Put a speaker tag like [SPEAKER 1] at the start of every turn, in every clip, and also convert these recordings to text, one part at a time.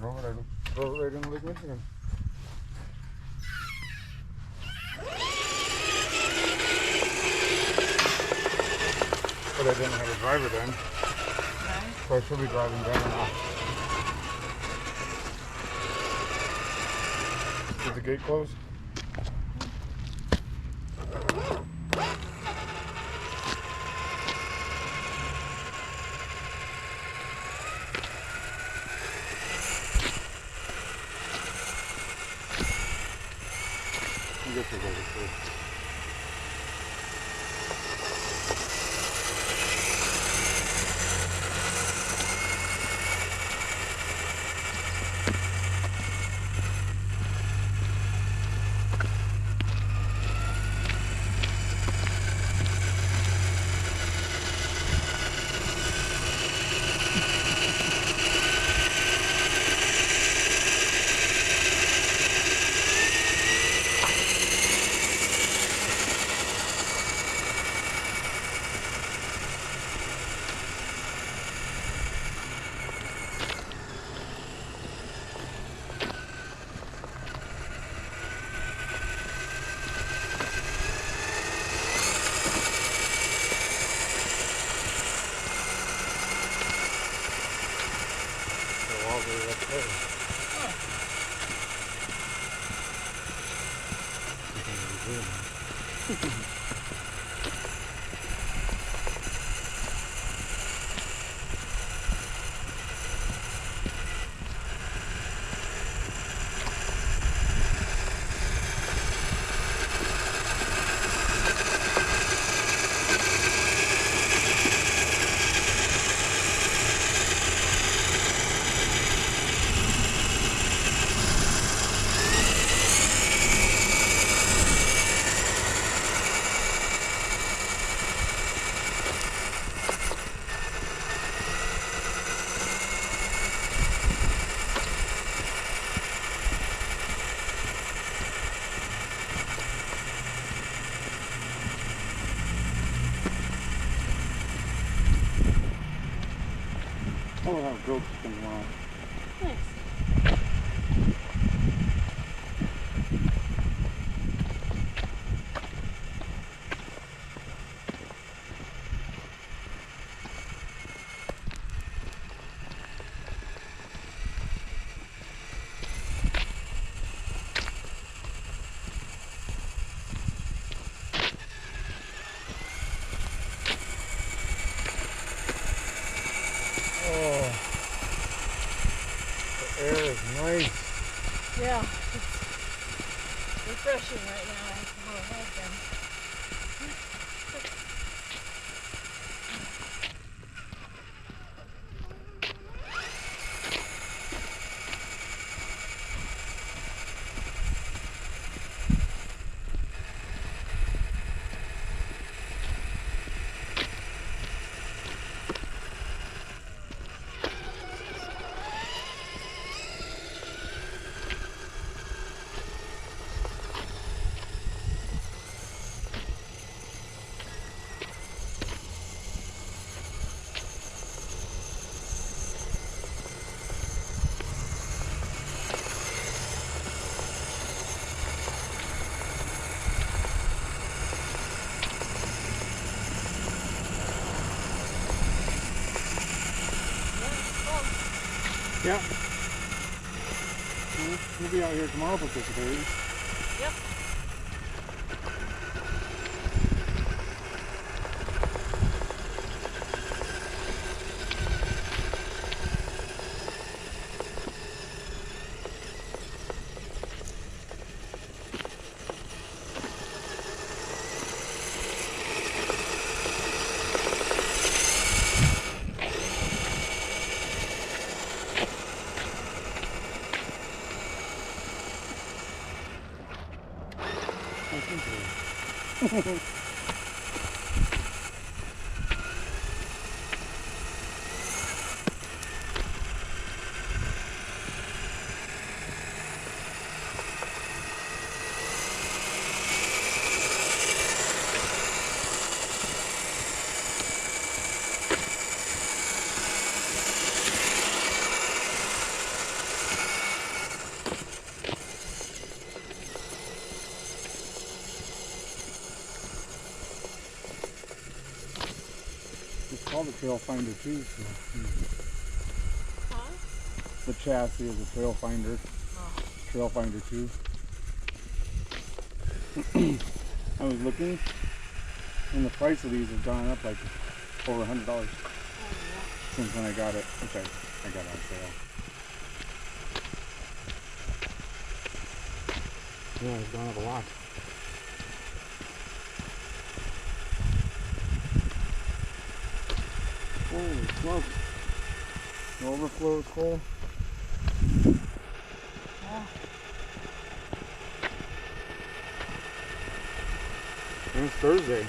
[SPEAKER 1] Throw it right into Lake Michigan. But I didn't have a driver then.
[SPEAKER 2] Okay.
[SPEAKER 1] So I should be driving better now. Is the gate closed? I guess we'll go this way. I will have grilled chicken tomorrow.
[SPEAKER 2] Nice.
[SPEAKER 1] Oh, the air is nice.
[SPEAKER 2] Yeah, it's refreshing right now. How it has been.
[SPEAKER 1] Yeah. We'll be out here tomorrow participating.
[SPEAKER 2] Yep.
[SPEAKER 1] trail finder too. So,
[SPEAKER 2] Huh?
[SPEAKER 1] the chassis is a trail finder.
[SPEAKER 2] Oh.
[SPEAKER 1] Trail finder too. I was looking, and the price of these has gone up like over $100
[SPEAKER 2] Oh, yeah.
[SPEAKER 1] since when I got it, which I got on sale. Yeah, it's gone up a lot. Holy smoke! The overflow is full.
[SPEAKER 2] Yeah.
[SPEAKER 1] And it's Thursday.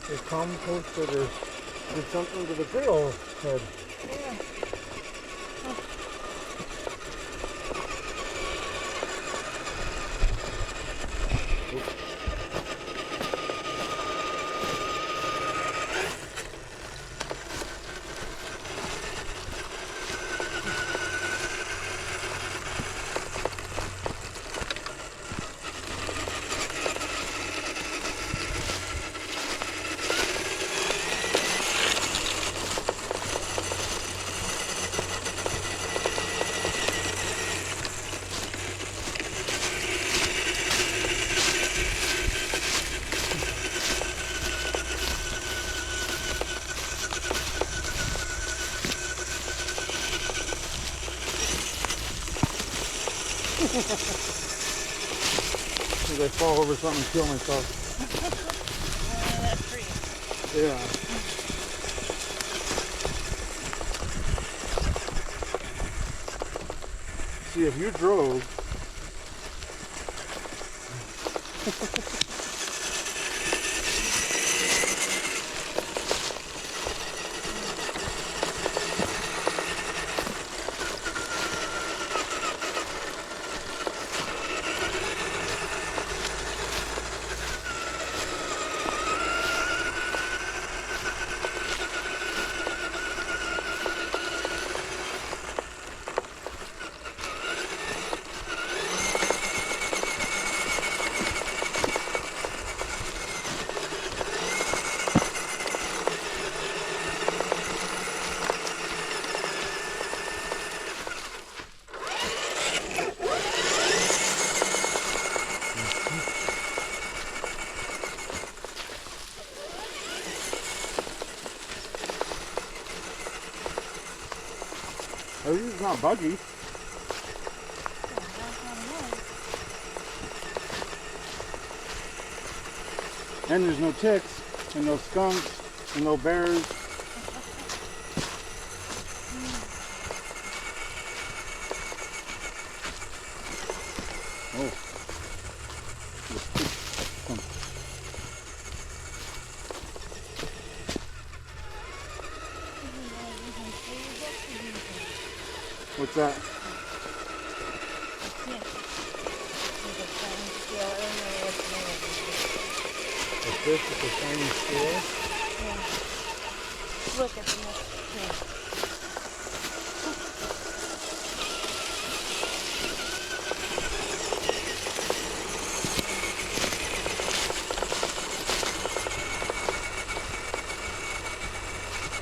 [SPEAKER 1] They composted or did something to the trail head.
[SPEAKER 2] Yeah.
[SPEAKER 1] As I fall over something and kill myself.
[SPEAKER 2] That tree.
[SPEAKER 1] Yeah. See, if you drove at least it's not buggy. And there's no ticks, and no skunks, and no bears. that?
[SPEAKER 2] Yeah. There's a tiny scale. I don't know what's the name of it.
[SPEAKER 1] Is this with the shiny scale?
[SPEAKER 2] Yeah. Look at the next thing.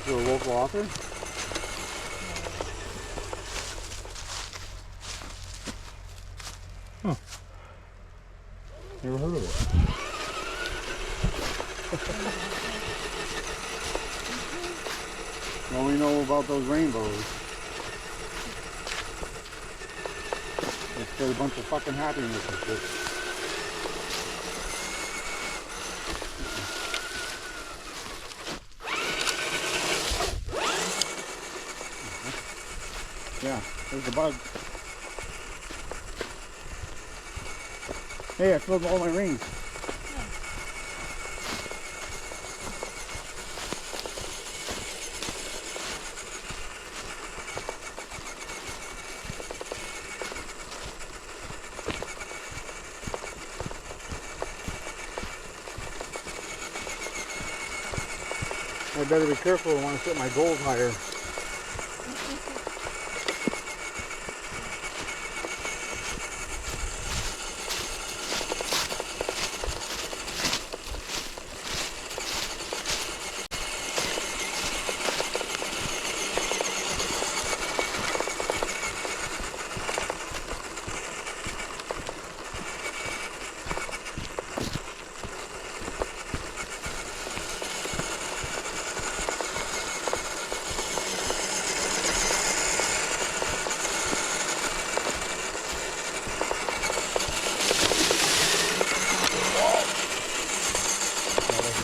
[SPEAKER 1] You're a local author? Huh. Never heard of it. Well, we know about those rainbows. It's got a bunch of fucking happiness and shit. Yeah, there's the bug. Hey, I filled all my rings. I better be careful. I want to set my goals higher.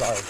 [SPEAKER 1] Sorry.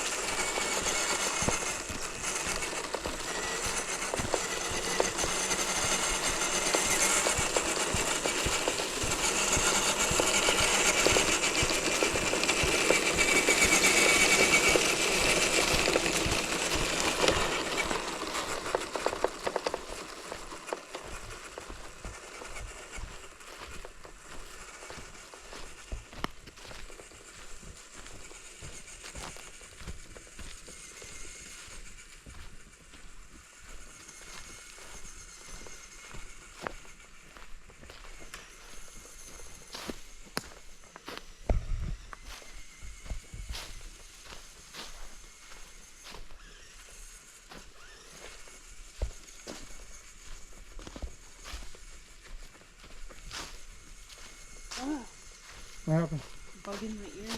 [SPEAKER 1] What happened?
[SPEAKER 2] Bug in my ear.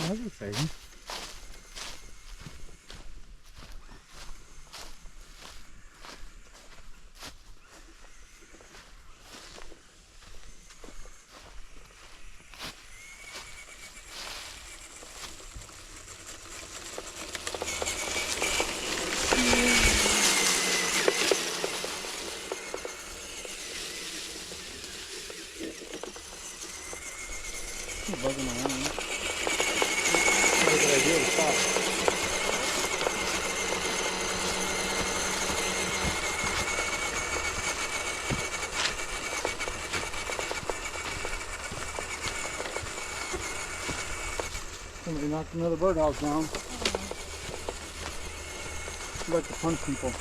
[SPEAKER 1] I was just saying. Bug in my arm. Not a good idea to stop. Somebody knocked another birdhouse down. They like to punch people.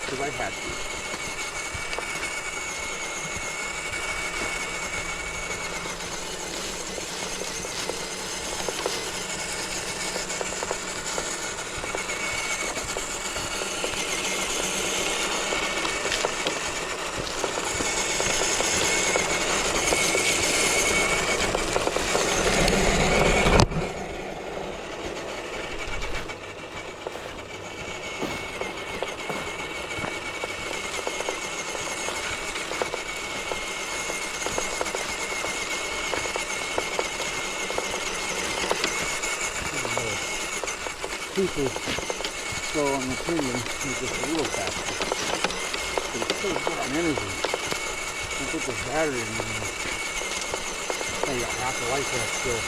[SPEAKER 1] Because I had to. super slow on the kingdom. It's just a little faster. But it's still good on energy. I put the battery in there. I got half the life left still.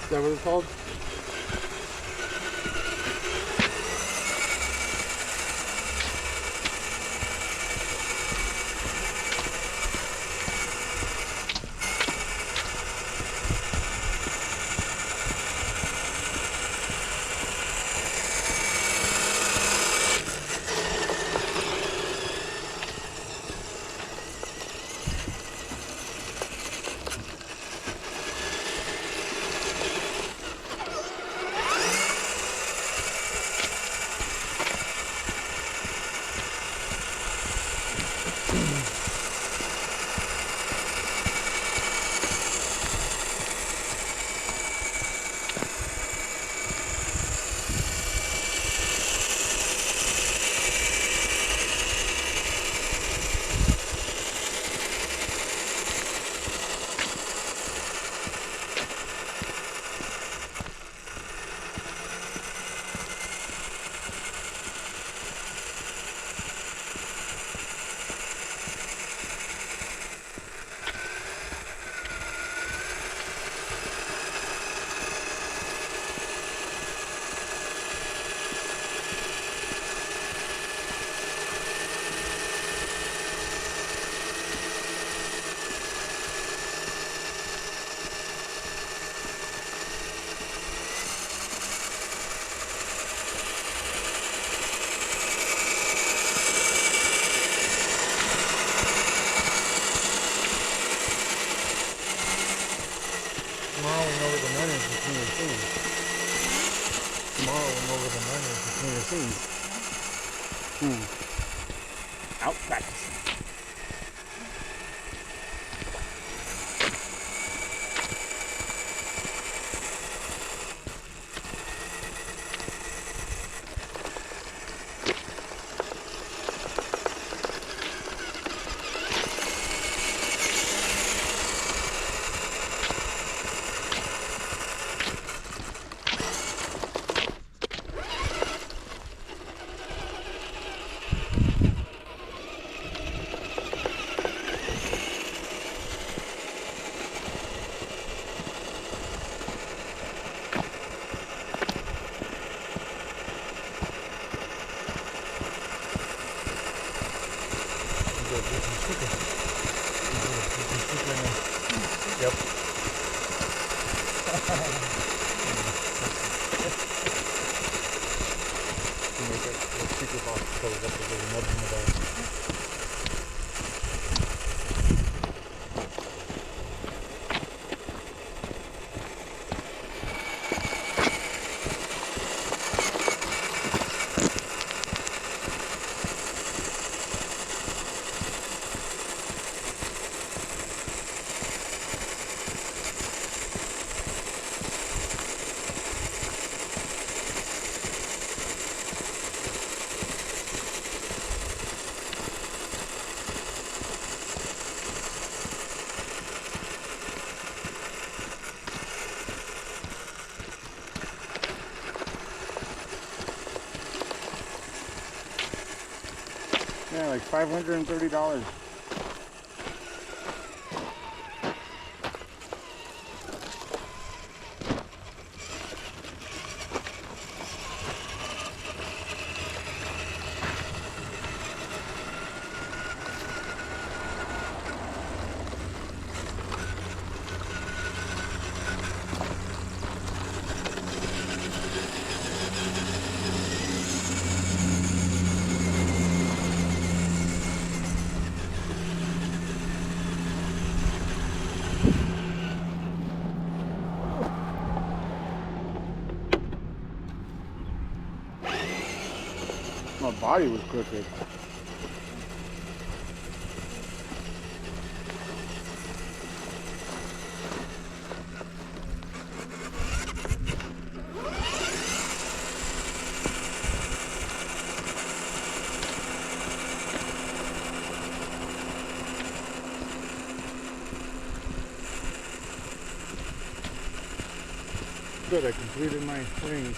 [SPEAKER 1] Is that what it's called? Tomorrow we'll know what the man is between the scenes. Tomorrow we'll know what the man is between the scenes. Out practicing. Yep. Make it the speaker box goes up with the nub in the back. Yeah, like $530. body was crooked. Good, I completed my things.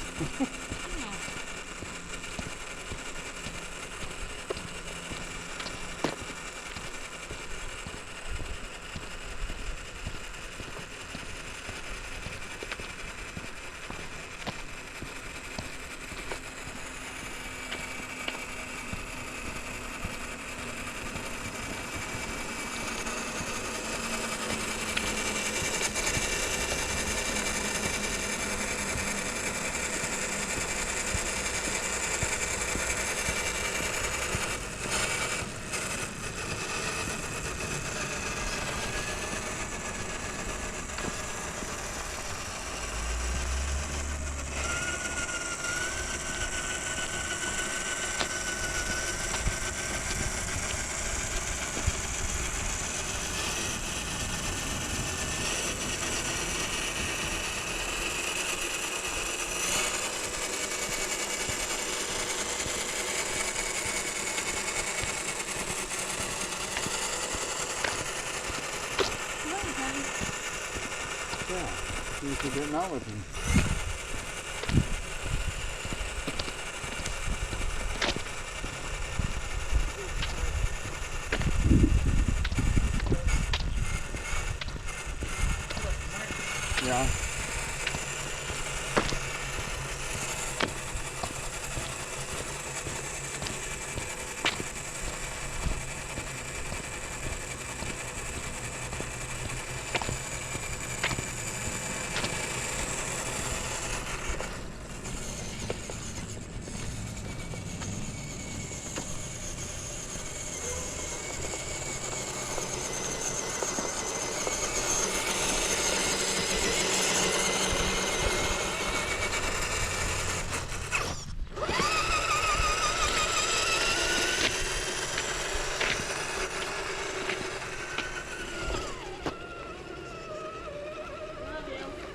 [SPEAKER 1] Yeah, you should get out with him. Yeah.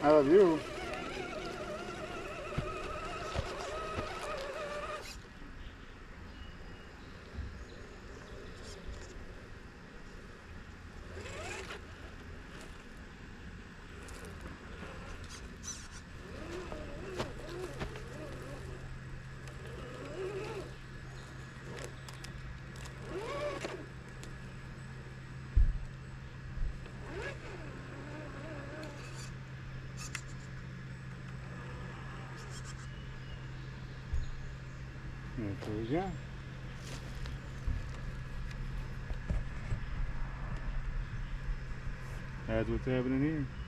[SPEAKER 1] I love you. There goes ya. That's what's happening here.